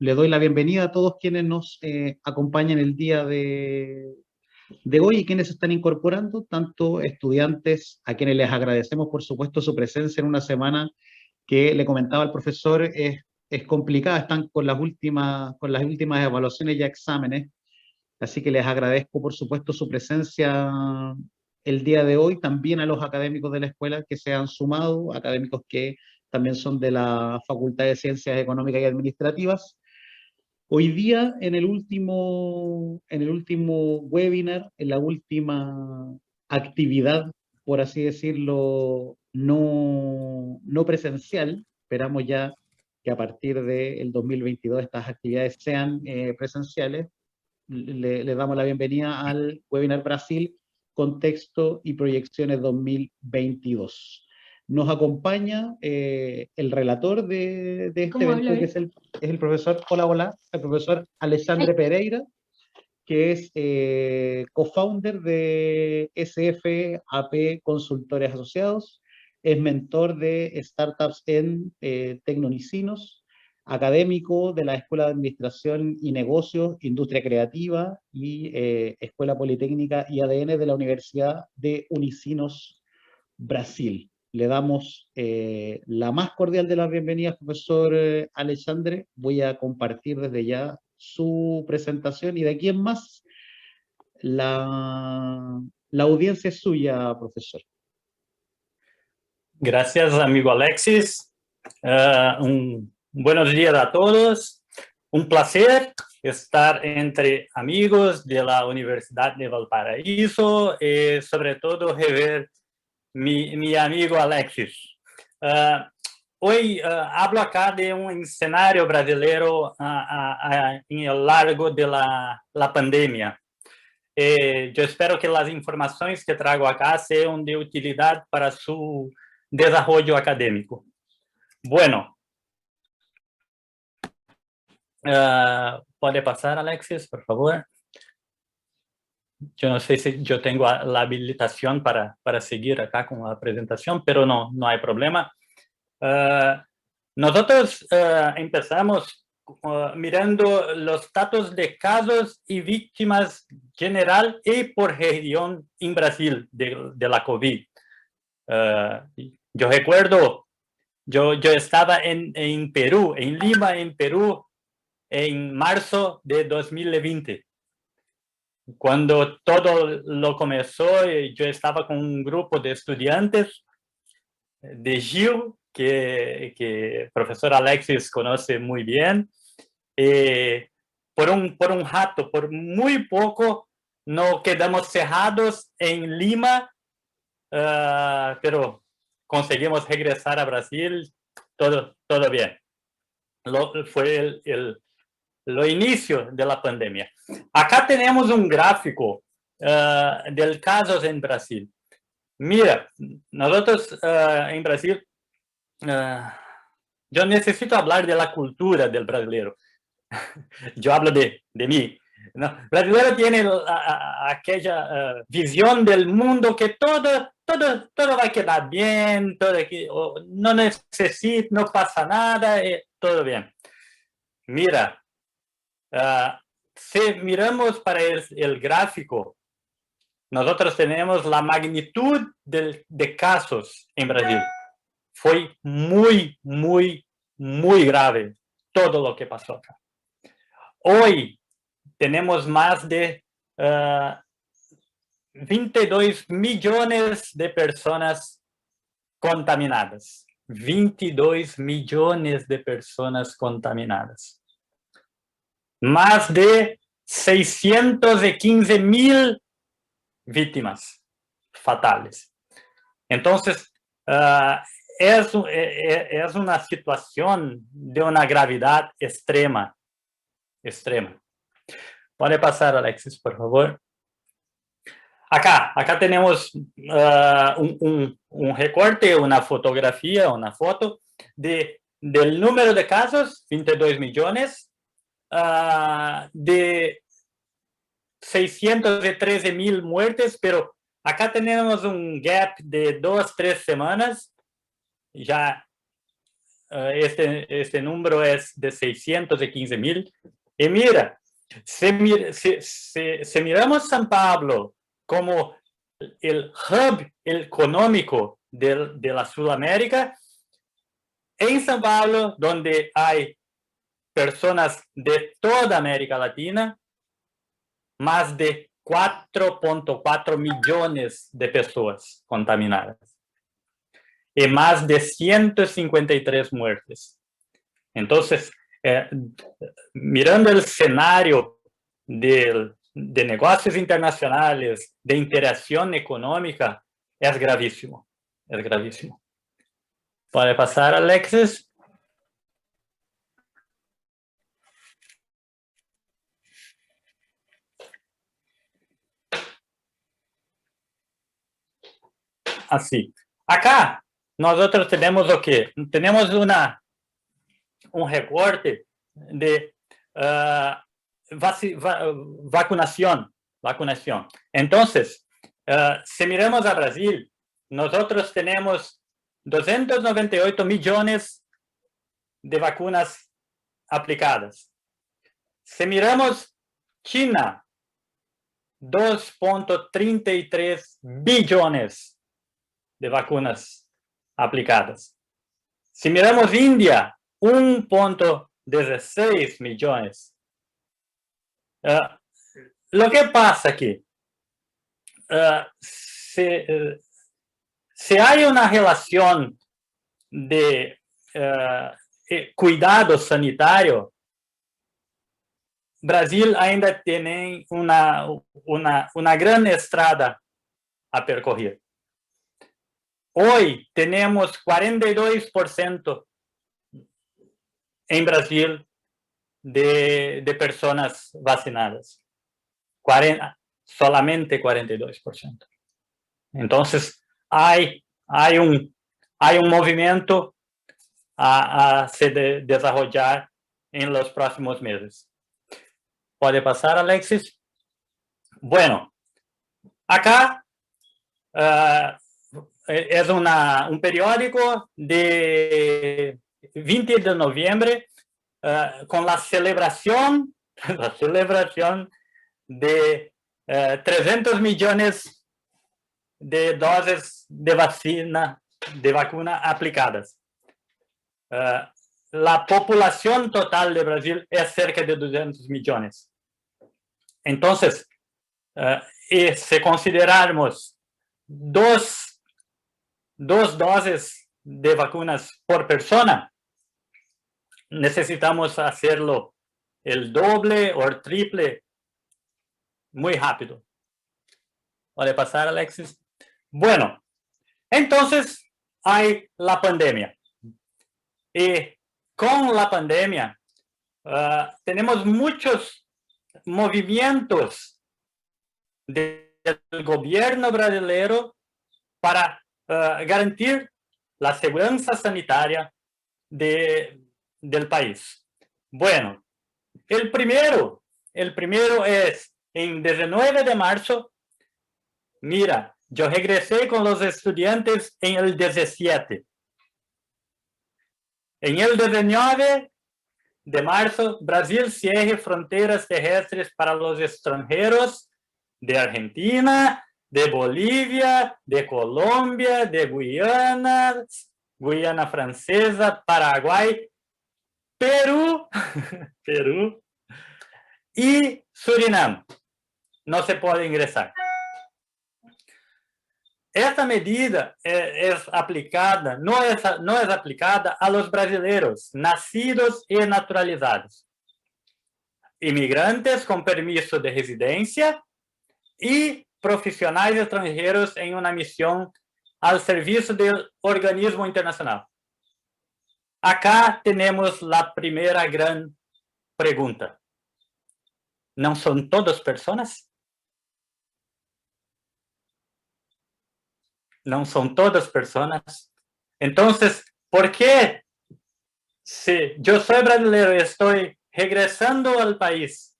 le doy la bienvenida a todos quienes nos acompañan el día de hoy y quienes se están incorporando, tanto estudiantes a quienes les agradecemos, por supuesto, su presencia en una semana que le comentaba al profesor es complicada, están con las últimas evaluaciones y exámenes, así que les agradezco, por supuesto, su presencia el día de hoy, también a los académicos de la escuela que se han sumado, académicos que también son de la Facultad de Ciencias Económicas y Administrativas. Hoy día, en el último webinar, en la última actividad, por así decirlo, no presencial, esperamos ya que a partir del 2022 estas actividades sean presenciales, le damos la bienvenida al webinar Brasil, Contexto y Proyecciones 2022. Nos acompaña el relator de este evento, que es el profesor, el profesor Alexandre Pereira, que es co-founder de SFAP Consultores Asociados, es mentor de startups en Tecnonicinos, académico de la Escuela de Administración y Negocios, Industria Creativa y Escuela Politécnica y ADN de la Universidad de Unicinos, Brasil. Le damos la más cordial de las bienvenidas, profesor Alexandre. Voy a compartir desde ya su presentación y de aquí en más la audiencia es suya, profesor. Gracias, amigo Alexis. Buenos días a todos. Un placer estar entre amigos de la Universidad de Valparaíso y sobre todo rever mi amigo Alexis. Hoy hablo acá de un escenario brasileño en el largo de la pandemia. Yo espero que las informaciones que traigo acá sean de utilidad para su desarrollo académico. Bueno, ¿puede pasar, Alexis, por favor? Yo no sé si yo tengo la habilitación para seguir acá con la presentación, pero no hay problema. Nosotros empezamos mirando los datos de casos y víctimas general y por región en Brasil de la COVID. Yo recuerdo, yo estaba en Perú, en Lima, en Perú, en marzo de 2020. Cuando todo lo comenzó, yo estaba con un grupo de estudiantes de GIL, que el profesor Alexis conoce muy bien. Por un rato, por muy poco, no quedamos cerrados en Lima, pero conseguimos regresar a Brasil, todo bien. Fue lo inicio de la pandemia. Acá tenemos un gráfico del casos en Brasil. Mira, nosotros en Brasil, yo necesito hablar de la cultura del brasileño. Yo hablo de mí. ¿No? El brasileño tiene aquella visión del mundo que todo va a quedar bien, no necesita, no pasa nada, todo bien. Mira, si miramos para el gráfico, nosotros tenemos la magnitud de casos en Brasil. Fue muy grave todo lo que pasó acá. Hoy tenemos más de 22 millones de personas contaminadas. 22 millones de personas contaminadas. Más de 615,000 víctimas fatales. Entonces, es una situación de una gravedad extrema. Puede pasar, Alexis, por favor. Acá tenemos un recorte, una fotografía, una foto del número de casos, 22 millones, de 613,000 muertes, pero acá tenemos un gap de 2-3 semanas, ya este número es de 615,000. Y mira, si miramos San Pablo como el hub económico de la Sudamérica, en San Pablo, donde hay personas de toda América Latina, más de 4.4 millones de personas contaminadas y más de 153 muertes. Entonces, mirando el escenario de negocios internacionales, de interacción económica, es gravísimo, es gravísimo. ¿Puede pasar, Alexis? Así. Acá nosotros tenemos lo que tenemos un recorte de vacunación. Entonces, si miramos a Brasil, nosotros tenemos 298 millones de vacunas aplicadas. Si miramos China, 2.33 billones de vacunas aplicadas. Si miramos India, 1.16 millones. Lo que pasa aquí, si hay una relación de cuidado sanitario, Brasil ainda tiene una gran estrada a percorrer. Hoy tenemos 42% en Brasil de personas vacinadas. Solamente 42%. Entonces, hay un movimiento a se desarrollar en los próximos meses. ¿Puede pasar, Alexis? Bueno, acá es un periódico de 20 de noviembre con la celebración de 300 millones de dosis de vacuna aplicadas. La población total de Brasil es cerca de 200 millones. Entonces, y si considerarmos dos dosis de vacunas por persona, necesitamos hacerlo el doble o el triple muy rápido. ¿Puede pasar, Alexis? Bueno, entonces hay la pandemia. Y con la pandemia tenemos muchos movimientos del gobierno brasileño para garantir la seguridad sanitaria del país. Bueno, el primero es en 19 de marzo. Mira, yo regresé con los estudiantes en el 17. En el 19 de marzo, Brasil cierra fronteras terrestres para los extranjeros de Argentina, de Bolivia, de Colombia, de Guayana Francesa, Paraguay, Perú y Surinam. No se puede ingresar. Esta medida es aplicada, no es aplicada a los brasileños nacidos y naturalizados, inmigrantes con permiso de residencia y profesionales extranjeros en una misión al servicio del organismo internacional. Acá tenemos la primera gran pregunta. ¿No son todas personas? No son todas personas. Entonces, ¿por qué si yo soy brasileño y estoy regresando al país?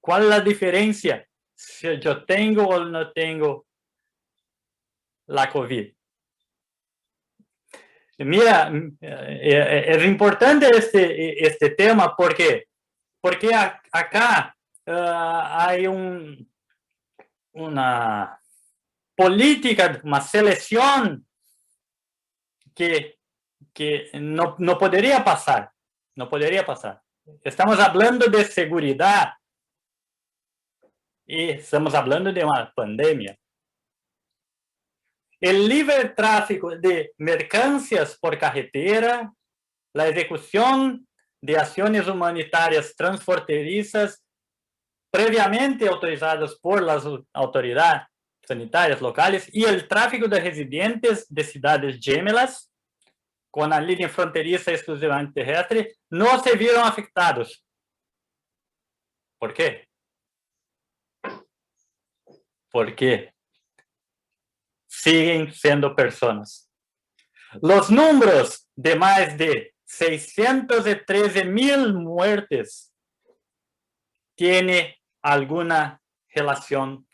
¿Cuál es la diferencia si yo tengo o no tengo la COVID? Mira, es importante este tema porque acá hay una política, una selección que no podría pasar. No podría pasar. Estamos hablando de seguridad y estamos hablando de una pandemia. El libre tráfico de mercancías por carretera, la ejecución de acciones humanitarias transfronterizas previamente autorizadas por las autoridades sanitarias locales y el tráfico de residentes de ciudades gemelas con la línea fronteriza exclusivamente terrestre no se vieron afectados. ¿Por qué? Porque siguen siendo personas. Los números de más de 613,000 muertes tienen alguna relación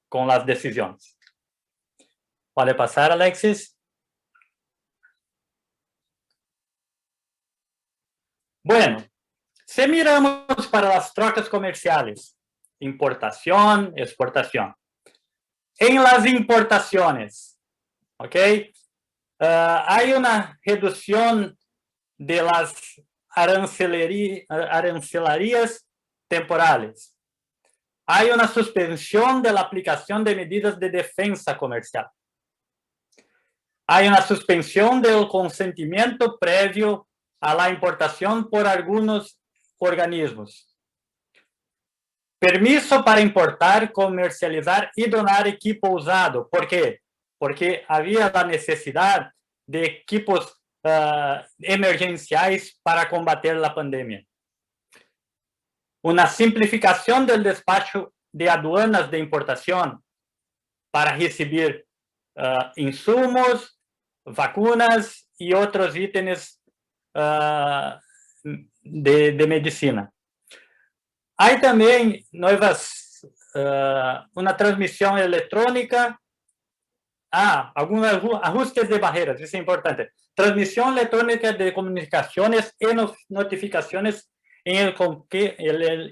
con las decisiones. ¿Puede pasar, Alexis? Bueno, si miramos para las trocas comerciales, importación, exportación. En las importaciones, ¿ok? Hay una reducción de las arancelarias temporales. Hay una suspensión de la aplicación de medidas de defensa comercial. Hay una suspensión del consentimiento previo a la importación por algunos organismos. Permiso para importar, comercializar y donar equipo usado. ¿Por qué? Porque había la necesidad de equipos emergenciales para combatir la pandemia. Una simplificación del despacho de aduanas de importación para recibir insumos, vacunas y otros ítems de medicina. Hay también nuevas, una transmisión electrónica. Algunos ajustes de barreras, eso es importante. Transmisión electrónica de comunicaciones y notificaciones en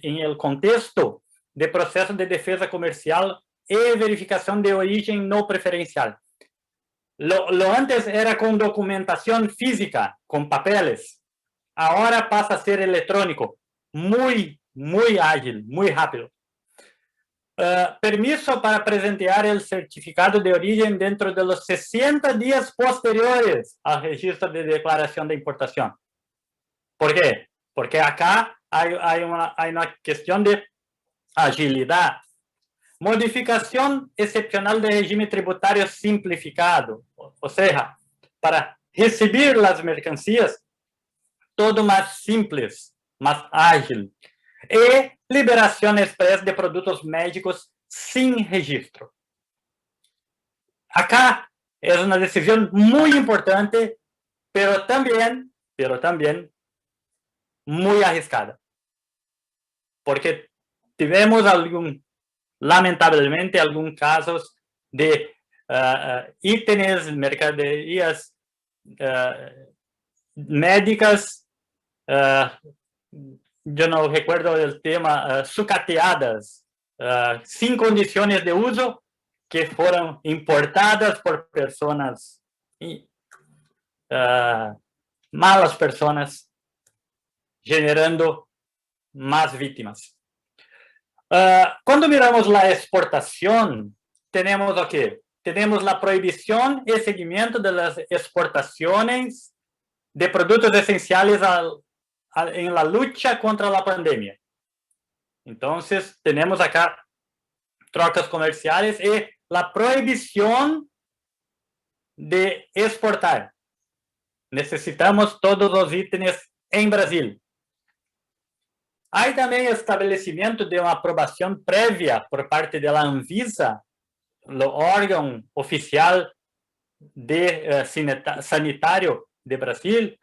el contexto de procesos de defensa comercial y verificación de origen no preferencial. Lo antes era con documentación física, con papeles. Ahora pasa a ser electrónico. Muy ágil, muy rápido. Permiso para presentar el certificado de origen dentro de los 60 días posteriores al registro de declaración de importación. ¿Por qué? Porque acá hay una cuestión de agilidad. Modificación excepcional del régimen tributario simplificado. O sea, para recibir las mercancías, todo más simples, más ágil. Y liberación express de productos médicos sin registro. Acá es una decisión muy importante, pero también muy arriesgada. Porque tuvimos lamentablemente, algunos casos de ítems, mercaderías médicas, yo no recuerdo el tema, sucateadas, sin condiciones de uso, que fueron importadas por personas, malas personas, generando más víctimas. Cuando miramos la exportación, tenemos aquí, tenemos la prohibición y seguimiento de las exportaciones de productos esenciales en la lucha contra la pandemia. Entonces, tenemos acá trocas comerciales y la prohibición de exportar. Necesitamos todos los ítems en Brasil. Hay también establecimiento de una aprobación previa por parte de la Anvisa, el órgano oficial de sanitario de Brasil,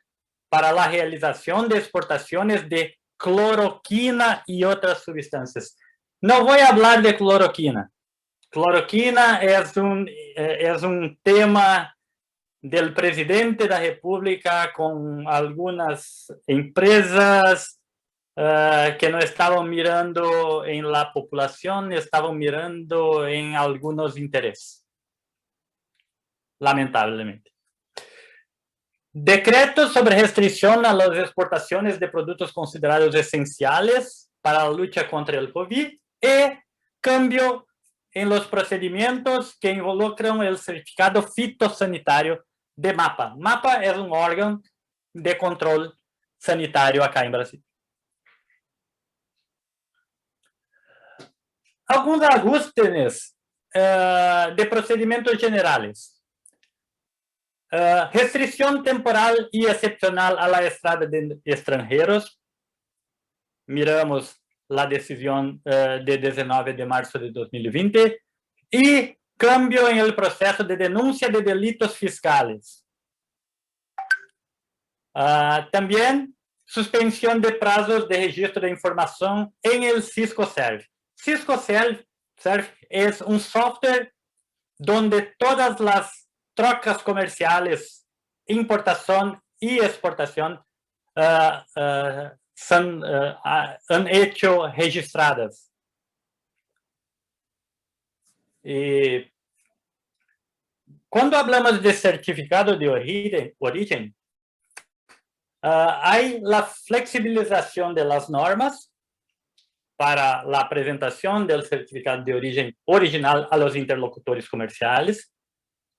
para la realización de exportaciones de cloroquina y otras sustancias. No voy a hablar de cloroquina. Cloroquina es un tema del presidente de la República con algunas empresas que no estaban mirando en la población, estaban mirando en algunos intereses, lamentablemente. Decreto sobre restricción a las exportaciones de productos considerados esenciales para la lucha contra el COVID y cambio en los procedimientos que involucran el certificado fitosanitario de MAPA. MAPA es un órgano de control sanitario acá en Brasil. Algunos ajustes de procedimientos generales. Restricción temporal y excepcional a la entrada de extranjeros. Miramos la decisión de 19 de marzo de 2020. Y cambio en el proceso de denuncia de delitos fiscales. También suspensión de plazos de registro de información en el Cisco-Serv. Cisco-Serv es un software donde todas las trocas comerciales, importación y exportación han hecho registradas. Y cuando hablamos de certificado de origen, hay la flexibilización de las normas para la presentación del certificado de origen original a los interlocutores comerciales.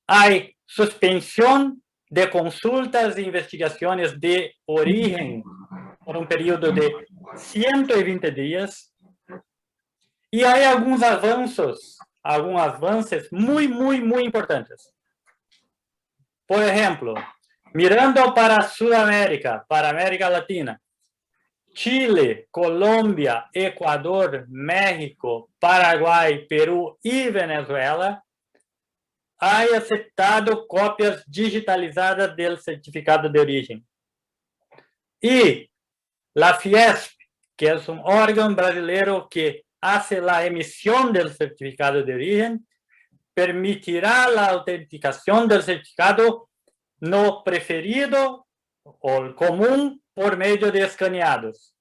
Hay suspensión de consultas e investigaciones de origen por un periodo de 120 días. Y hay algunos avances muy importantes. Por ejemplo, mirando para Sudamérica, para América Latina, Chile, Colombia, Ecuador, México, Paraguay, Perú y Venezuela han aceptado copias digitalizadas del certificado de origen. Y la Fiesp, que es un órgano brasileño que hace la emisión del certificado de origen, permitirá la autenticación del certificado no preferido o común por medio de escaneados.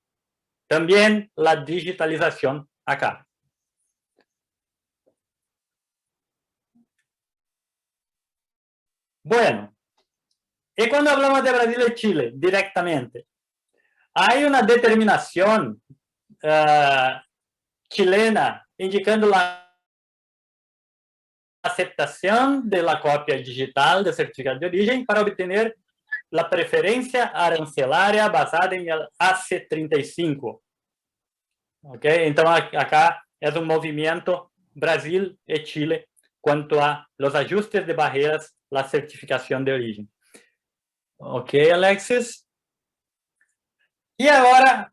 También la digitalización acá. Bueno, y cuando hablamos de Brasil y Chile directamente, hay una determinación chilena indicando la aceptación de la copia digital del certificado de origen para obtener la preferencia arancelaria basada en el AC35. ¿Okay? Entonces, acá es un movimiento Brasil y Chile cuanto a los ajustes de barreras, la certificación de origen. Ok, Alexis. Y ahora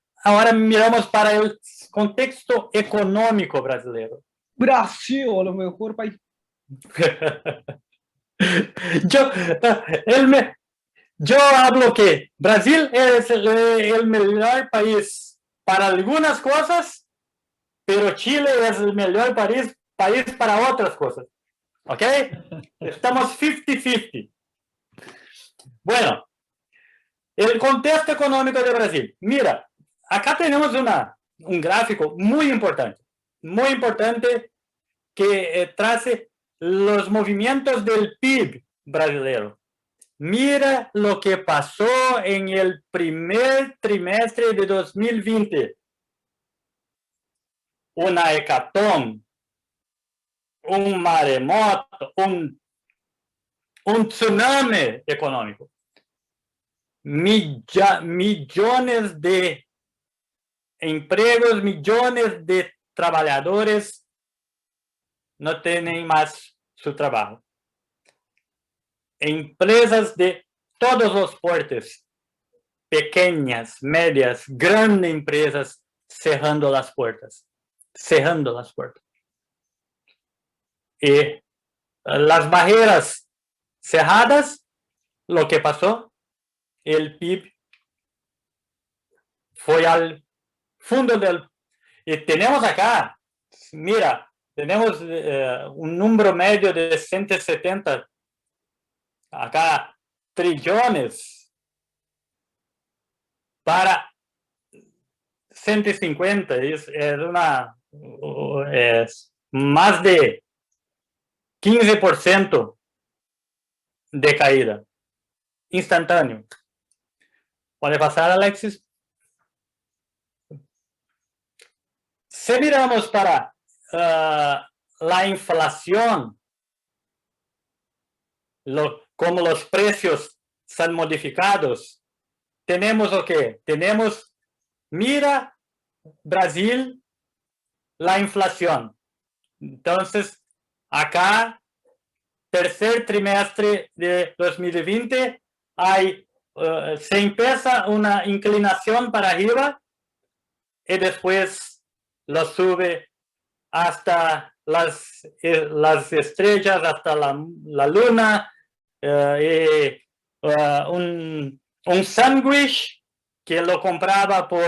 miramos para el contexto económico brasileño. Brasil, lo mejor país. Yo hablo que Brasil es el mejor país para algunas cosas, pero Chile es el mejor país para otras cosas. ¿Ok? Estamos 50-50. Bueno, el contexto económico de Brasil. Mira, acá tenemos un gráfico muy importante que trace los movimientos del PIB brasileño. Mira lo que pasó en el primer trimestre de 2020. Una hecatombe, un maremoto, un tsunami económico. Millones de empleos, millones de trabajadores no tienen más su trabajo. Empresas de todos los portes, pequeñas, medias, grandes empresas, cerrando las puertas. Y las barreras cerradas, lo que pasó, el PIB fue al fondo del... Y tenemos acá, mira, tenemos un número medio de 170 acá trillones para 150, es más de 15% de caída instantáneo. ¿Puede pasar, Alexis? Si miramos para la inflación, como los precios son modificados, tenemos o qué? Tenemos, mira, Brasil, la inflación. Entonces, acá, tercer trimestre de 2020, se empieza una inclinación para arriba y después lo sube hasta las estrellas, hasta la luna, un sándwich que lo compraba por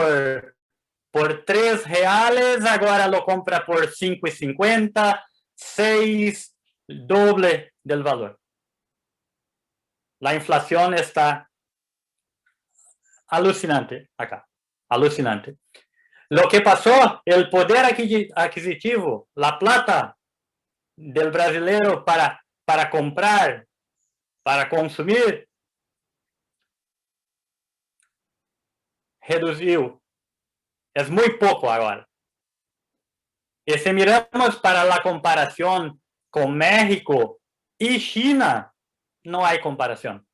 R$3, ahora lo compra por 5,50, 6, doble del valor. La inflación está alucinante acá, alucinante. Lo que pasó, el poder adquisitivo, la plata del brasileño para comprar, para consumir, reduciu. Es muy poco ahora. Y si miramos para la comparación con México y China, no hay comparación.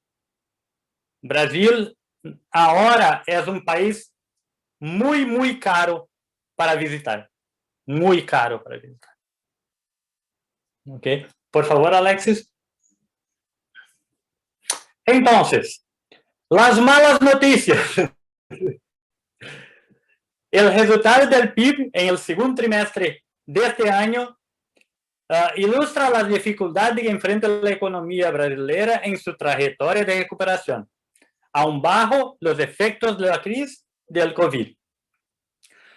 Brasil ahora es un país muy, muy caro para visitar. Muy caro para visitar. ¿Ok? Por favor, Alexis. Entonces, las malas noticias. El resultado del PIB en el segundo trimestre de este año ilustra las dificultades que enfrenta la economía brasileña en su trayectoria de recuperación, aún bajo los efectos de la crisis del COVID.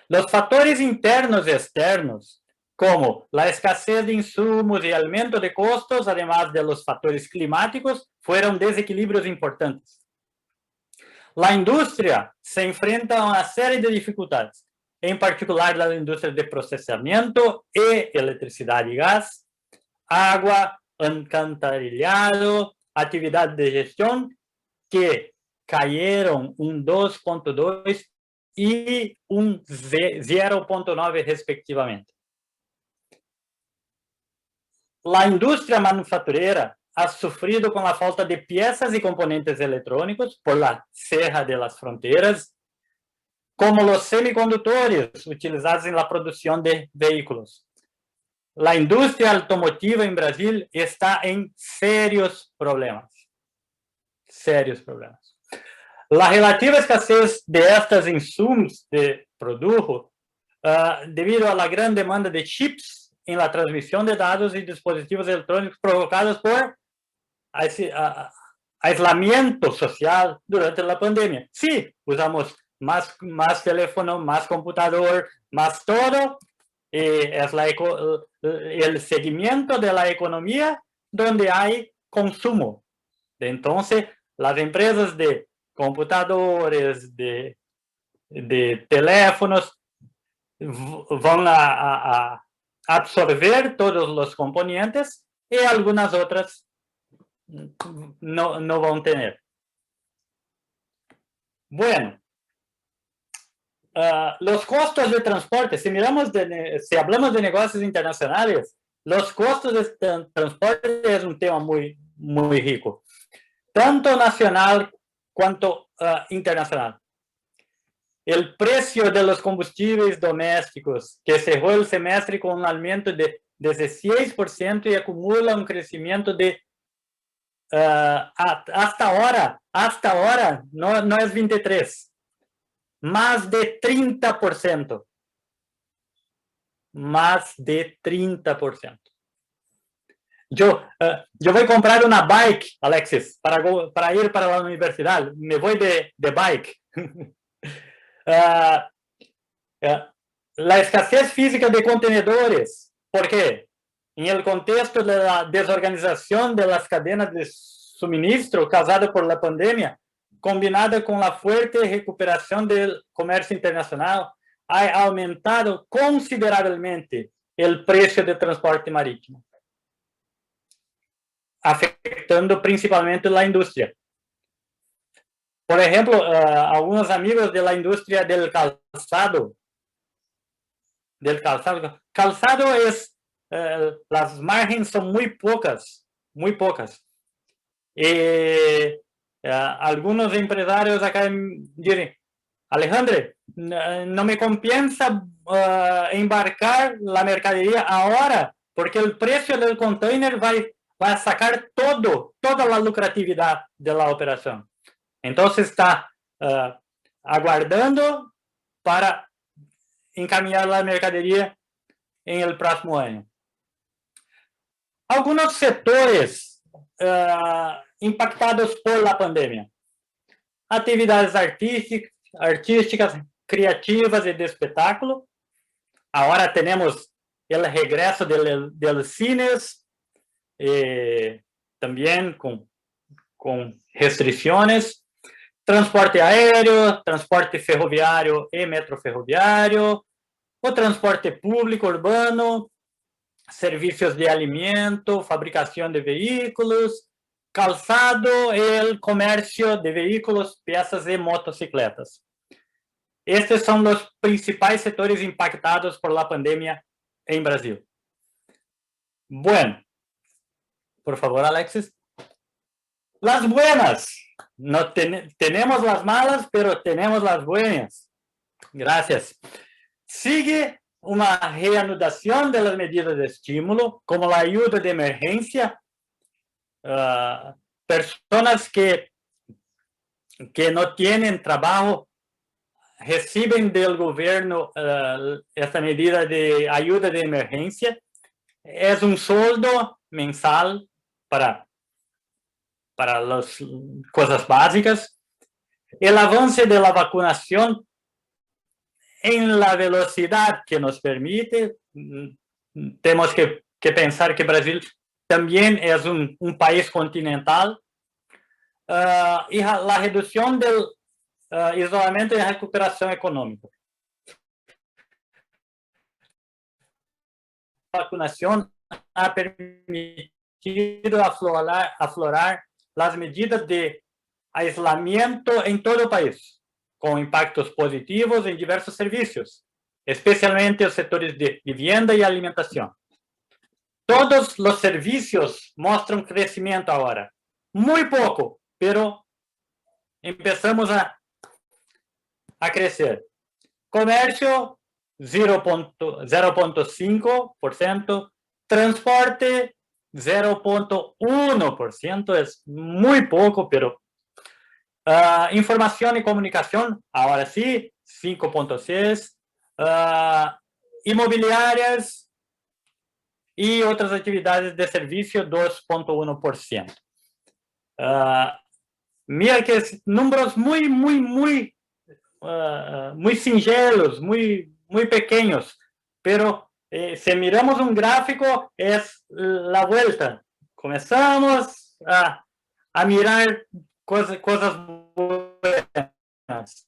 Los factores internos y externos, como la escasez de insumos y aumento de costos, además de los factores climáticos, fueron desequilibrios importantes. La industria se enfrenta a una serie de dificultades, en particular la industria de procesamiento y electricidad y gas, agua, alcantarillado, actividad de gestión, que cayeron un 2,2 y un 0,9 respectivamente. La industria manufacturera ha sufrido con la falta de piezas y componentes electrónicos por la cierre de las fronteras, como los semiconductores utilizados en la producción de vehículos. La industria automotiva en Brasil está en serios problemas. Serios problemas. La relativa escasez de estos insumos de producto, debido a la gran demanda de chips en la transmisión de datos y dispositivos electrónicos provocados por aislamiento social durante la pandemia. Sí, usamos más teléfono, más computador, más todo. Es el seguimiento de la economía donde hay consumo. Entonces, las empresas de computadores, de teléfonos, van a absorber todos los componentes y algunas otras no van a tener. Bueno, los costos de transporte, si hablamos de negocios internacionales, los costos de transporte es un tema muy, muy rico, tanto nacional cuanto internacional. El precio de los combustibles domésticos, que cerró el semestre con un aumento de 16% y acumula un crecimiento de hasta ahora, no es 23, más de 30%. Más de 30%. Yo voy a comprar una bike, Alexis, para ir para la universidad. Me voy de bike. La escasez física de contenedores. ¿Por qué? En el contexto de la desorganización de las cadenas de suministro causada por la pandemia, combinada con la fuerte recuperación del comercio internacional, ha aumentado considerablemente el precio del transporte marítimo, afectando principalmente la industria. Por ejemplo, algunos amigos de la industria del calzado. Calzado es, las márgenes son muy pocas. Algunos empresarios acá dicen, Alejandro, no me compensa embarcar la mercadería ahora, porque el precio del container va a sacar toda la lucratividad de la operación. Entonces está aguardando para encaminhar la mercadería en el próximo año. Algunos sectores impactados por la pandemia. Actividades artísticas, creativas y de espectáculo. Ahora tenemos el regreso de los cines, también con restricciones. Transporte aéreo, transporte ferroviário e metroferroviário, o transporte público urbano, servicios de alimento, fabricación de vehículos, calzado, el comercio de vehículos, piezas y motocicletas. Estes são os principais setores impactados por la pandemia en Brasil. Bueno, por favor, Alexis. Las buenas. No tenemos las malas, pero tenemos las buenas. Gracias. Sigue una reanudación de las medidas de estímulo, como la ayuda de emergencia. Personas que no tienen trabajo reciben del gobierno esta medida de ayuda de emergencia. Es un sueldo mensal para las cosas básicas. El avance de la vacunación en la velocidad que nos permite. Tenemos que pensar que Brasil también es un país continental. Y la reducción del isolamento y recuperación económica. La vacunación ha permitido aflorar las medidas de aislamiento en todo el país, con impactos positivos en diversos servicios, especialmente los sectores de vivienda y alimentación. Todos los servicios muestran crecimiento ahora, muy poco, pero empezamos a crecer. Comercio, 0.5%, transporte, 0.1%, es muy poco, pero información y comunicación, ahora sí, 5.6%, inmobiliarias y otras actividades de servicio, 2.1%. Mira que números muy singelos, muy pequeños, pero si miramos un gráfico, es la vuelta. Comenzamos a mirar cosas buenas.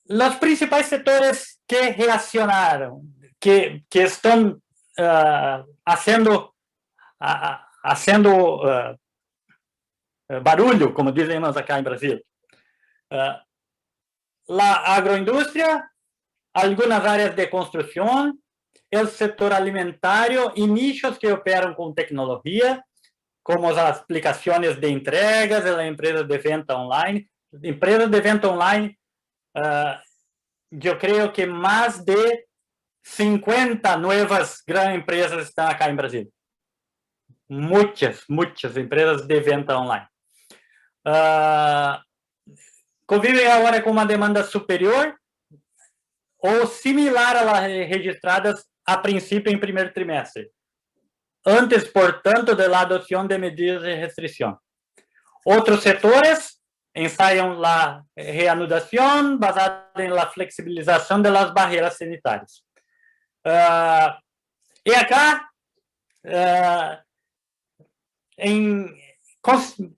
Los principales sectores que reaccionaron, que están haciendo barulho, como dizemos acá en Brasil. La agroindustria, algunas áreas de construcción, el sector alimentario y nichos que operan con tecnología, como las aplicaciones de entregas de las empresas de venta online. Empresas de venta online, yo creo que más de 50 nuevas grandes empresas están acá en Brasil. Muchas empresas de venta online. Conviven ahora con una demanda superior o similar a las registradas a principio en primer trimestre, antes, por tanto, de la adopción de medidas de restricción. Otros sectores ensayan la reanudación basada en la flexibilización de las barreras sanitarias. Y acá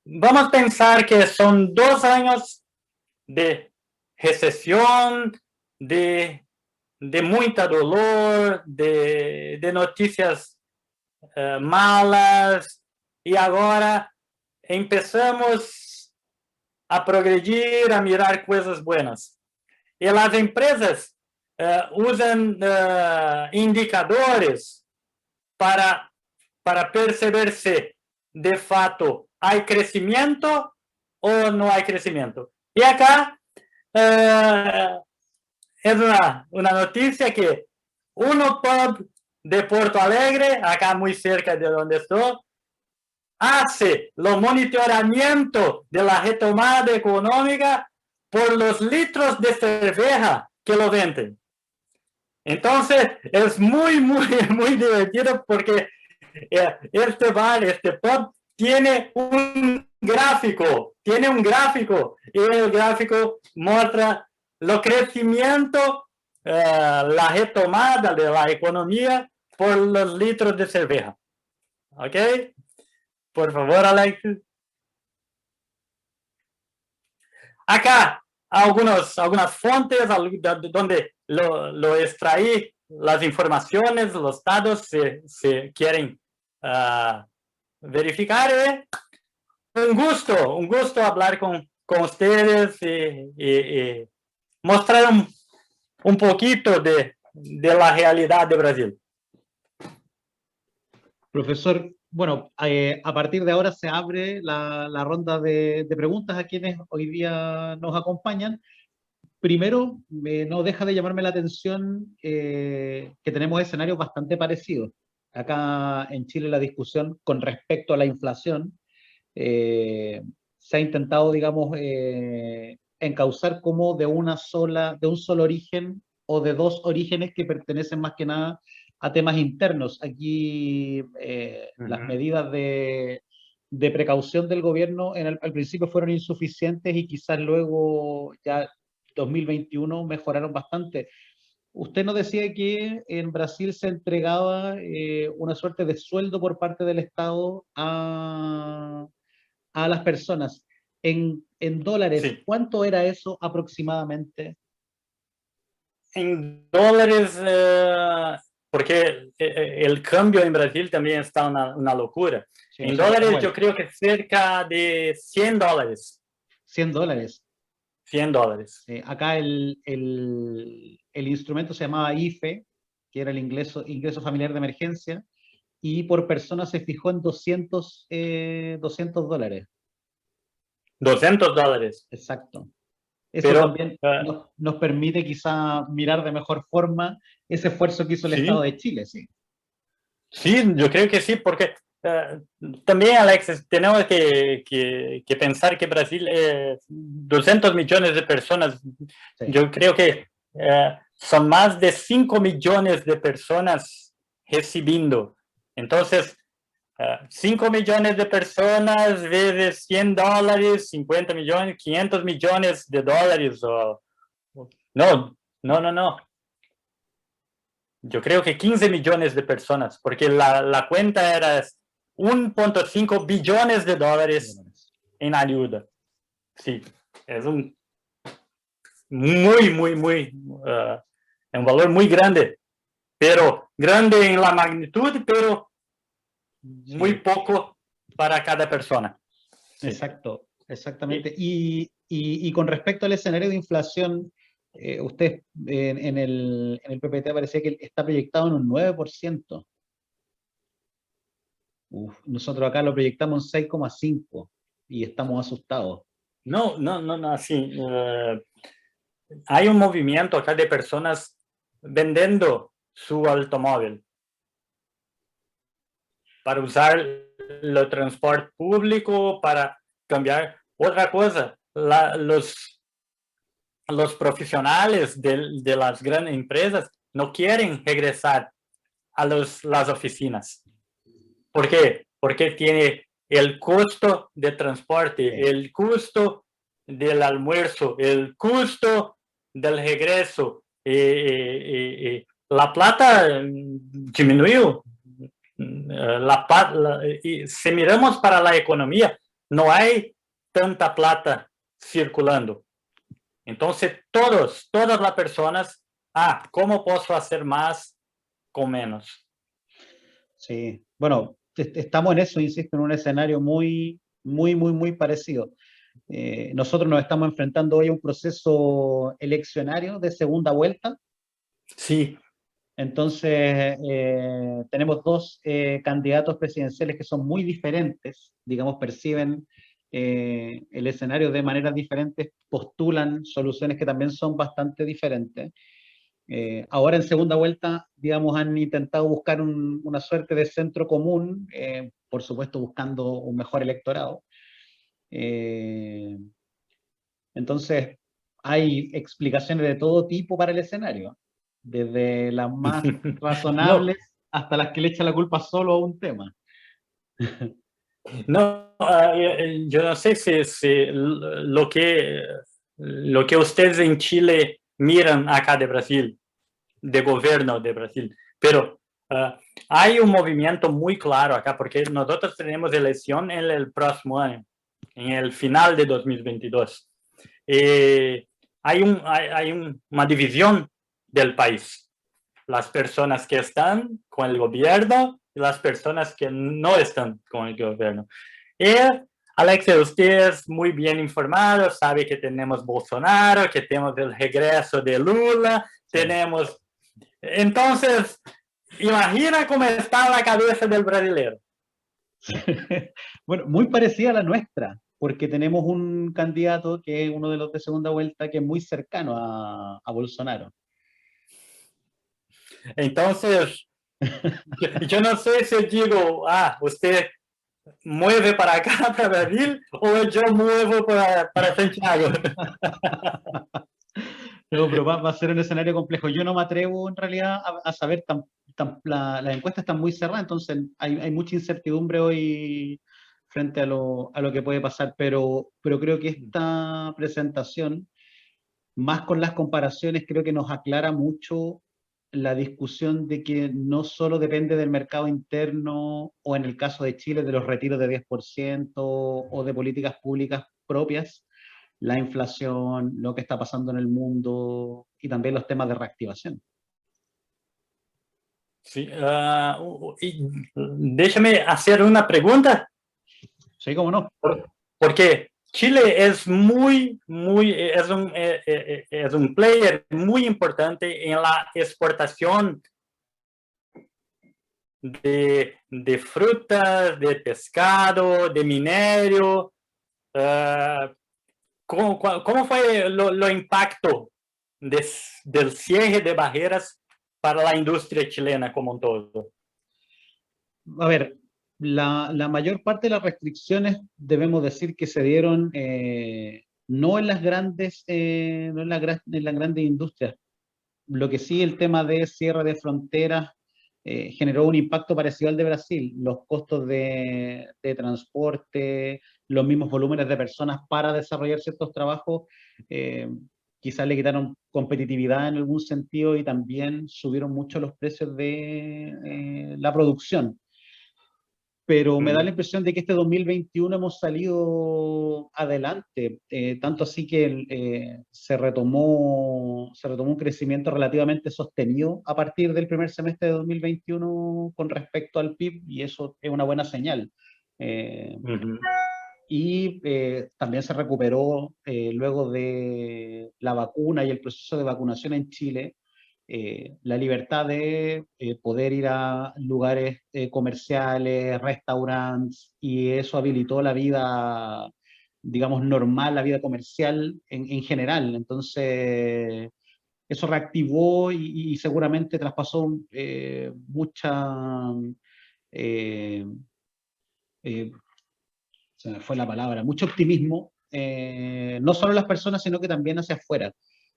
vamos a pensar que son 2 años de recesión, de mucho dolor, de noticias malas, y ahora empezamos a progredir, a mirar cosas buenas. Y las empresas usan indicadores para perceber si de fato hay crecimiento o no hay crecimiento. Y acá es una noticia que uno pub de Porto Alegre, acá muy cerca de donde estoy, hace el monitoramiento de la retomada económica por los litros de cerveza que lo venden. Entonces, es muy divertido porque este bar, este pub, tiene un gráfico, y el gráfico muestra el crecimiento, la retomada de la economía por los litros de cerveza. ¿Ok? Por favor, Alex. Acá, algunas fuentes donde lo extraí, las informaciones, los datos, si quieren verificar. Un gusto hablar con ustedes y mostrar un poquito de la realidad de Brasil. Profesor, bueno, a partir de ahora se abre la ronda de preguntas a quienes hoy día nos acompañan. Primero, no deja de llamarme la atención que tenemos escenarios bastante parecidos. Acá en Chile la discusión con respecto a la inflación se ha intentado, digamos, encauzar como de un solo origen o de dos orígenes que pertenecen más que nada a temas internos. Aquí las medidas de precaución del gobierno al principio fueron insuficientes y quizás luego ya 2021 mejoraron bastante. Usted nos decía que en Brasil se entregaba una suerte de sueldo por parte del Estado a las personas. En dólares, Sí. ¿cuánto era eso aproximadamente? En dólares, porque el cambio en Brasil también está una locura. Sí, en eso dólares bueno. yo creo que cerca de $100. $100. $100. Acá el instrumento se llamaba IFE, que era el ingreso familiar de emergencia, y por persona se fijó en $200. $200. Exacto. Eso Pero, también nos permite quizá mirar de mejor forma ese esfuerzo que hizo el sí. Estado de Chile, sí. Sí, yo creo que sí, porque también, Alex, tenemos que pensar que Brasil es 200 millones de personas. Sí. Yo creo que son más de 5 millones de personas recibiendo. Entonces, 5 millones de personas veces $100, 50 millones, 500 millones de dólares. No. Yo creo que 15 millones de personas, porque la cuenta era 1.5 billones de dólares en ayuda. Sí, es un un valor muy grande, pero grande en la magnitud, pero muy poco para cada persona. Sí. Exacto, exactamente. Y con respecto al escenario de inflación, usted en el PPT parecía que está proyectado en un 9%. Nosotros acá lo proyectamos en 6,5% y estamos asustados. No, sí. Hay un movimiento acá de personas vendiendo su automóvil para usar el transporte público, para cambiar. Otra cosa, los profesionales de las grandes empresas no quieren regresar a las oficinas. ¿Por qué? Porque tiene el costo de transporte, el costo del almuerzo, el costo del regreso. La plata disminuyó. y si miramos para la economía, no hay tanta plata circulando. Entonces, todas las personas, ¿cómo puedo hacer más con menos? Sí, bueno, estamos en eso, insisto, en un escenario muy parecido. Nosotros nos estamos enfrentando hoy a un proceso eleccionario de segunda vuelta. Sí. Entonces, tenemos dos candidatos presidenciales que son muy diferentes, digamos, perciben el escenario de maneras diferentes, postulan soluciones que también son bastante diferentes. Ahora en segunda vuelta, digamos, han intentado buscar una suerte de centro común, por supuesto buscando un mejor electorado. Entonces, hay explicaciones de todo tipo para el escenario, desde las más No, razonables hasta las que le echan la culpa solo a un tema. no, yo no sé si lo que ustedes en Chile miran acá de Brasil, de gobierno de Brasil, pero hay un movimiento muy claro acá, porque nosotros tenemos elección en el próximo año, en el final de 2022. Hay una división del país. Las personas que están con el gobierno y las personas que no están con el gobierno. Y Alexia, usted es muy bien informado, sabe que tenemos Bolsonaro, que tenemos el regreso de Lula, tenemos... Entonces, imagina cómo está la cabeza del brasileño. Bueno, muy parecida a la nuestra, porque tenemos un candidato que es uno de los de segunda vuelta que es muy cercano a Bolsonaro. Entonces, yo no sé si digo, usted mueve para acá, para Brasil, o yo muevo para Santiago. No, pero va a ser un escenario complejo. Yo no me atrevo en realidad a saber, las encuestas están muy cerradas, entonces hay mucha incertidumbre hoy frente a lo que puede pasar, pero creo que esta presentación, más con las comparaciones, creo que nos aclara mucho la discusión de que no solo depende del mercado interno o en el caso de Chile de los retiros de 10% o de políticas públicas propias, la inflación, lo que está pasando en el mundo y también los temas de reactivación. Sí, déjame hacer una pregunta. Sí, cómo no. Porque Chile es es un player muy importante en la exportación de frutas, de pescado, de minerio. ¿Cómo fue lo impacto del cierre de barreras para la industria chilena como un todo? A ver, la mayor parte de las restricciones debemos decir que se dieron no en las grandes, no en en las grandes industrias. Lo que sí, el tema de cierre de fronteras generó un impacto parecido al de Brasil. Los costos de transporte, los mismos volúmenes de personas para desarrollar ciertos trabajos, eh, quizás le quitaron competitividad en algún sentido y también subieron mucho los precios de la producción. Pero me da la impresión de que este 2021 hemos salido adelante, tanto así que se retomó un crecimiento relativamente sostenido a partir del primer semestre de 2021 con respecto al PIB, y eso es una buena señal. Y también se recuperó luego de la vacuna y el proceso de vacunación en Chile, la libertad de poder ir a lugares comerciales, restaurantes, y eso habilitó la vida, digamos, normal, la vida comercial en general. Entonces, eso reactivó y seguramente traspasó mucha... eh, eh, se me fue la palabra, mucho optimismo, no solo en las personas, sino que también hacia afuera.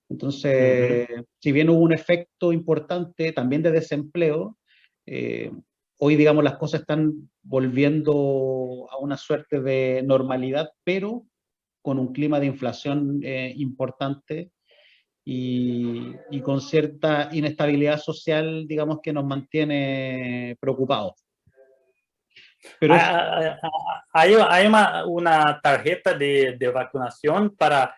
Entonces, si bien hubo un efecto importante también de desempleo, hoy, digamos, las cosas están volviendo a una suerte de normalidad, pero con un clima de inflación importante y con cierta inestabilidad social, digamos, que nos mantiene preocupados. Pero es, Hay una tarjeta de vacunación para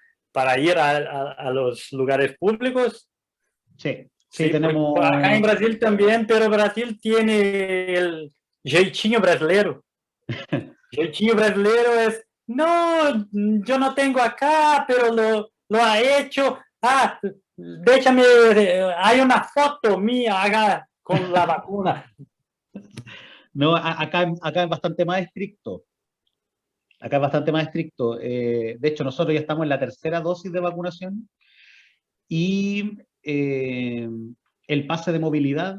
ir a los lugares públicos. sí, Sí, tenemos... acá en Brasil también, pero Brasil tiene el jeitinho brasileiro. Jeitinho brasileiro es, no, yo no tengo acá, pero lo ha hecho. Ah, déjame, hay una foto mía acá con la vacuna. No, acá es bastante más estricto. Acá es bastante más estricto. De hecho, nosotros ya estamos en la tercera dosis de vacunación y el pase de movilidad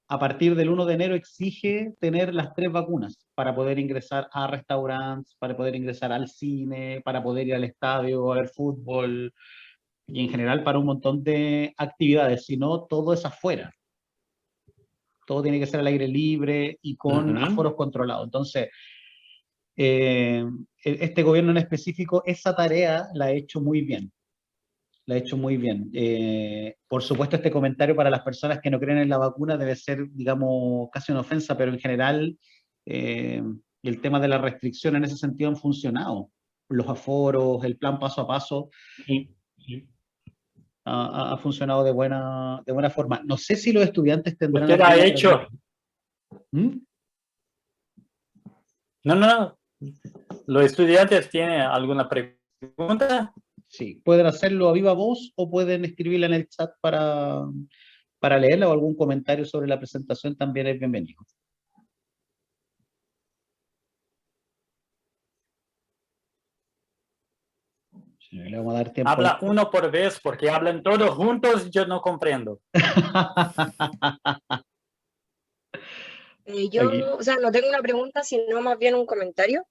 a partir del 1 de enero exige tener las 3 vacunas para poder ingresar a restaurantes, para poder ingresar al cine, para poder ir al estadio a ver fútbol y en general para un montón de actividades. Si no, todo es afuera. Todo tiene que ser al aire libre y con aforos controlados. Entonces, este gobierno en específico, esa tarea la ha hecho muy bien. La ha hecho muy bien. Por supuesto, este comentario para las personas que no creen en la vacuna debe ser, digamos, casi una ofensa, pero en general el tema de la restricción en ese sentido han funcionado. Los aforos, el plan paso a paso ha funcionado de buena forma. No sé si los estudiantes tendrán Usted ha alguna hecho, ¿Mm? no, los estudiantes tienen alguna pregunta. Sí, pueden hacerlo a viva voz o pueden escribirla en el chat para leerla o algún comentario sobre la presentación también es bienvenido. Sí, le vamos a dar tiempo. Habla uno por vez porque hablan todos juntos, yo no comprendo. Aquí. O sea, no tengo una pregunta, sino más bien un comentario,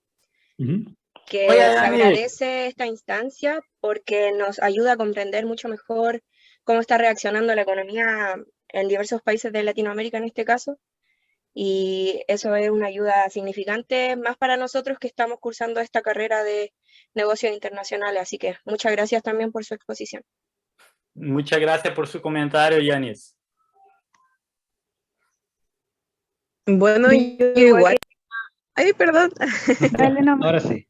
que Oye, se Dani. agradece esta instancia porque nos ayuda a comprender mucho mejor cómo está reaccionando la economía en diversos países de Latinoamérica en este caso, y eso es una ayuda significante más para nosotros que estamos cursando esta carrera de negocios internacionales, así que muchas gracias también por su exposición. Muchas gracias por su comentario, Yanis. Bueno, yo igual. Ay, perdón. Ahora sí.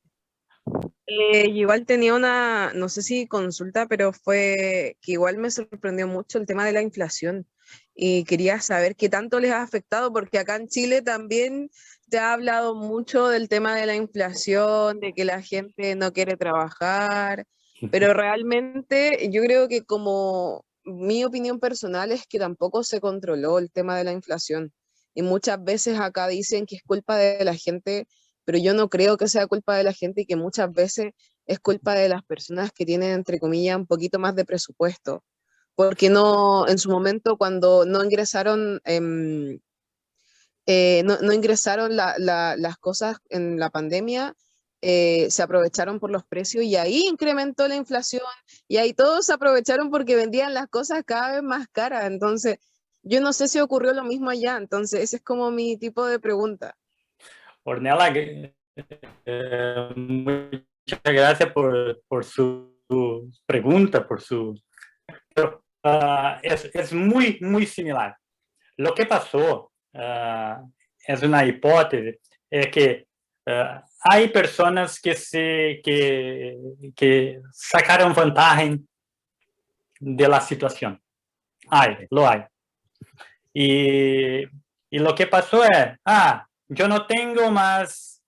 Yo igual tenía una, no sé si consulta, pero fue que igual me sorprendió mucho el tema de la inflación y quería saber qué tanto les ha afectado, porque acá en Chile también te ha hablado mucho del tema de la inflación, de que la gente no quiere trabajar, pero realmente yo creo que como mi opinión personal es que tampoco se controló el tema de la inflación y muchas veces acá dicen que es culpa de la gente, pero yo no creo que sea culpa de la gente y que muchas veces es culpa de las personas que tienen, entre comillas, un poquito más de presupuesto, porque no, en su momento cuando no ingresaron, no ingresaron las cosas en la pandemia, se aprovecharon por los precios y ahí incrementó la inflación y ahí todos se aprovecharon porque vendían las cosas cada vez más caras, entonces yo no sé si ocurrió lo mismo allá, entonces ese es como mi tipo de pregunta. Ornella, muchas gracias por su pregunta, por su... Pero, es muy similar. Lo que pasó es una hipótesis, es que hay personas que sacaron ventaja de la situación. Lo hay. Y lo que pasó es, yo no tengo más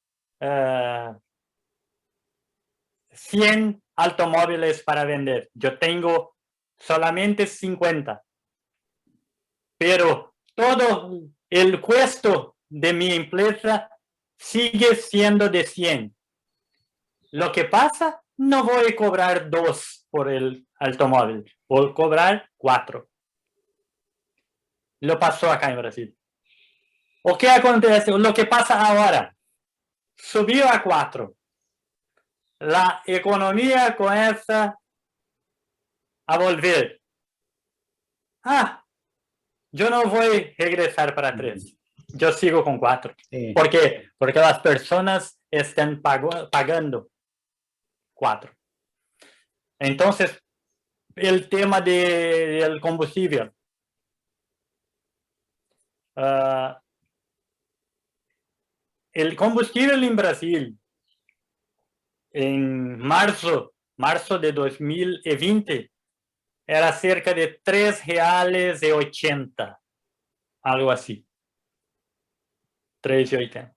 100 automóviles para vender. Yo tengo solamente 50. Pero todo el costo de mi empresa sigue siendo de 100. Lo que pasa, no voy a cobrar 2 por el automóvil, voy a cobrar 4. Lo pasó acá en Brasil. ¿O qué acontece? Lo que pasa ahora, subió a 4. La economía comienza a volver. Yo no voy a regresar para 3. Yo sigo con 4. ¿Por qué? Porque las personas están pagando 4. Entonces, el tema del combustible. el combustible en Brasil en marzo de 2020 era cerca de R$3,80, algo así. 3,80.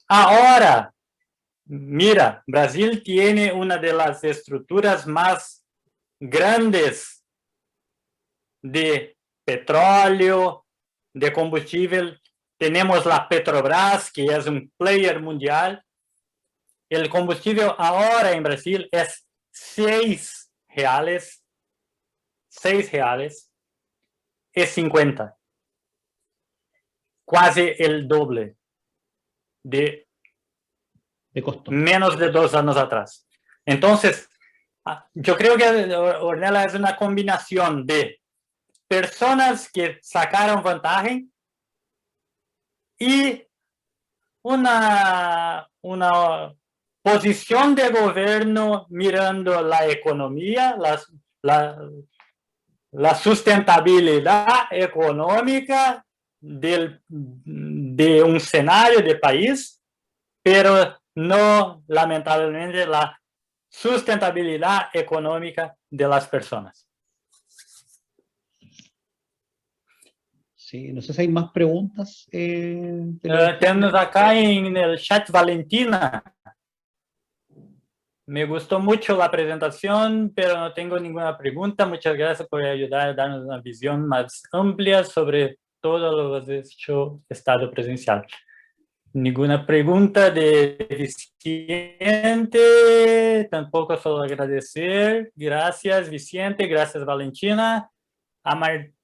Ahora, mira, Brasil tiene una de las estructuras más grandes de petróleo, de combustible. Tenemos la Petrobras, que es un player mundial. El combustible ahora en Brasil es R$6,50 casi el doble de costo. menos de 2 años atrás. Entonces, yo creo que Ornella es una combinación de personas que sacaron ventaja y una posición de gobierno mirando la economía, la sustentabilidad económica de un escenario de país, pero no, lamentablemente, la sustentabilidad económica de las personas. Sí, no sé si hay más preguntas. Tenemos acá en el chat Valentina. Me gustó mucho la presentación, pero no tengo ninguna pregunta. Muchas gracias por ayudar a darnos una visión más amplia sobre todo lo que has hecho estado presencial. Ninguna pregunta de Vicente, tampoco solo agradecer. Gracias Vicente, gracias Valentina. A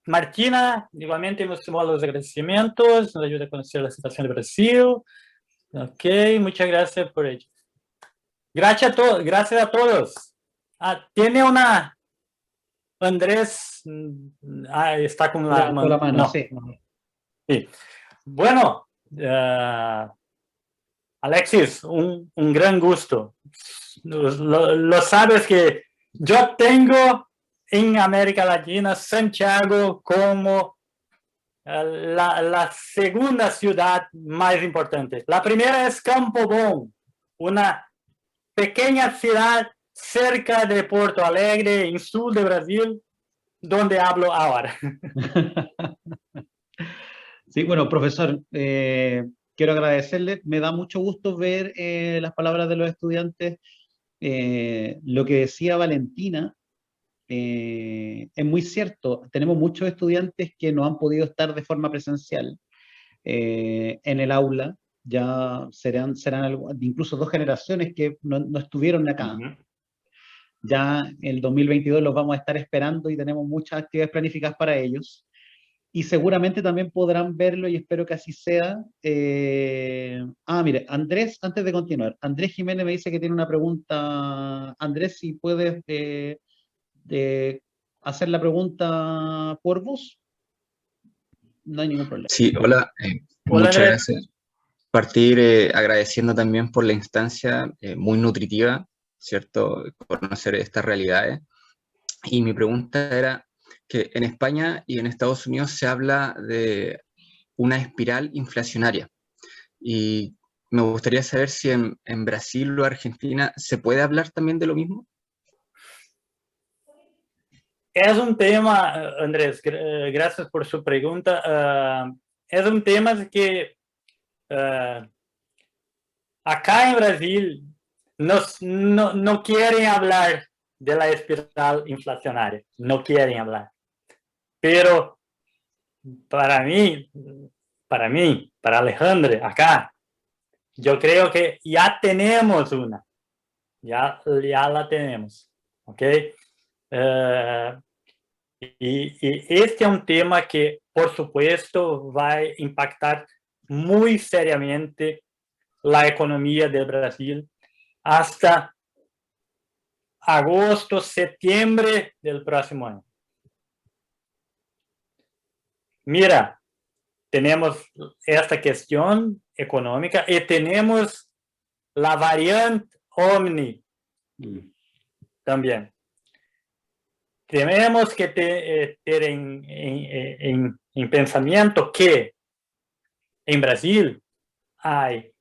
Martina, igualmente nos sumó los agradecimientos, nos ayuda a conocer la situación de Brasil. Ok, muchas gracias por ello. Gracias a todos. Tiene una... Andrés está con la mano. No. Sí. Sí. Bueno, Alexis, un gran gusto. Lo sabes que yo tengo en América Latina Santiago como la segunda ciudad más importante. La primera es Campo Bom, una pequeña ciudad cerca de Porto Alegre, en sur de Brasil, donde hablo ahora. Sí, bueno, profesor, quiero agradecerle. Me da mucho gusto ver las palabras de los estudiantes. Lo que decía Valentina es muy cierto. Tenemos muchos estudiantes que no han podido estar de forma presencial en el aula. Ya serán incluso 2 generaciones que no estuvieron acá. Ya el 2022 los vamos a estar esperando y tenemos muchas actividades planificadas para ellos. Y seguramente también podrán verlo y espero que así sea. Mire, Andrés, antes de continuar, Andrés Jiménez me dice que tiene una pregunta. Andrés, si puedes hacer la pregunta por voz, no hay ningún problema. Sí, hola, muchas Andrés. gracias. Partir agradeciendo también por la instancia muy nutritiva, ¿cierto? Conocer estas realidades. Y mi pregunta era que en España y en Estados Unidos se habla de una espiral inflacionaria. Y me gustaría saber si en Brasil o Argentina se puede hablar también de lo mismo. Es un tema, Andrés, gracias por su pregunta. Es un tema que acá en Brasil no quieren hablar de la espiral inflacionaria, no quieren hablar. Pero para mí, para Alejandro, acá, yo creo que ya tenemos una, ya la tenemos, ¿ok? Y este es un tema que, por supuesto, va a impactar muy seriamente la economía de Brasil hasta agosto, septiembre del próximo año. Mira, tenemos esta cuestión económica y tenemos la variante Omni también. Tenemos que tener en pensamiento que en Brasil hay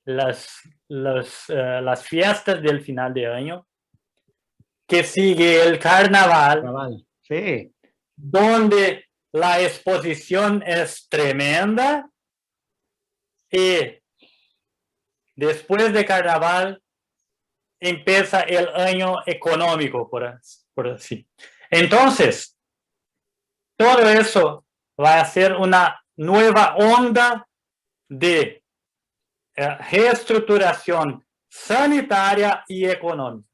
las fiestas del final de año, que sigue el carnaval, Cabal. Sí. donde la exposición es tremenda, y después de carnaval empieza el año económico, por así. Entonces, todo eso va a ser una nueva onda de reestructuración sanitaria y económica.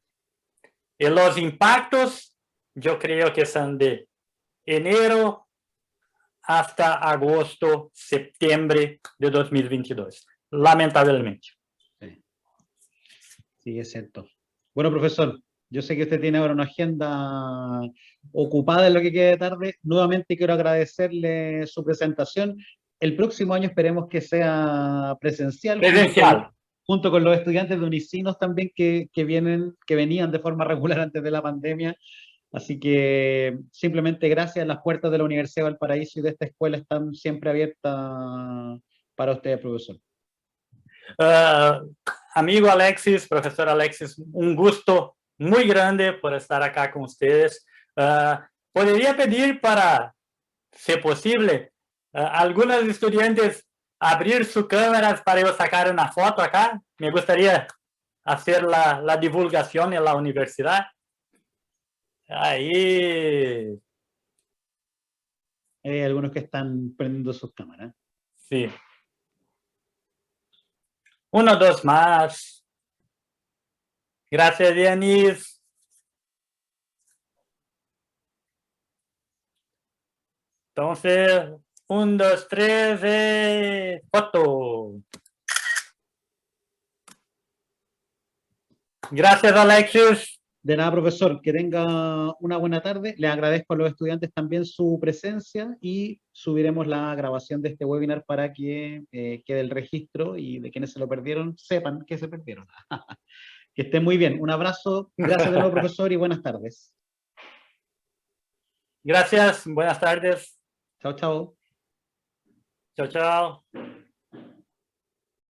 Y los impactos, yo creo que son de enero hasta agosto, septiembre de 2022, lamentablemente. Sí, es cierto. Bueno, profesor, yo sé que usted tiene ahora una agenda ocupada en lo que quede de tarde. Nuevamente quiero agradecerle su presentación. El próximo año esperemos que sea presencial. Presencial. Junto con los estudiantes de Unicinos también que venían de forma regular antes de la pandemia. Así que simplemente gracias. Las puertas de la Universidad de Valparaíso y de esta escuela están siempre abiertas para usted, profesor. Amigo Alexis, profesor Alexis, un gusto muy grande por estar acá con ustedes. Podría pedir para, si posible, algunos estudiantes abrir sus cámaras para yo sacar una foto acá. Me gustaría hacer la divulgación en la universidad. Ahí. Hay algunos que están prendiendo sus cámaras. Sí. 1, 2 más. Gracias, Dianis. Entonces, 1, 2, 3, foto. Gracias, Alexis. De nada, profesor, que tenga una buena tarde. Les agradezco a los estudiantes también su presencia y subiremos la grabación de este webinar para que quede el registro y de quienes se lo perdieron sepan que se perdieron. Que estén muy bien. Un abrazo. Gracias de nuevo, profesor, y buenas tardes. Gracias, buenas tardes. Chao, chao. Chao, chao.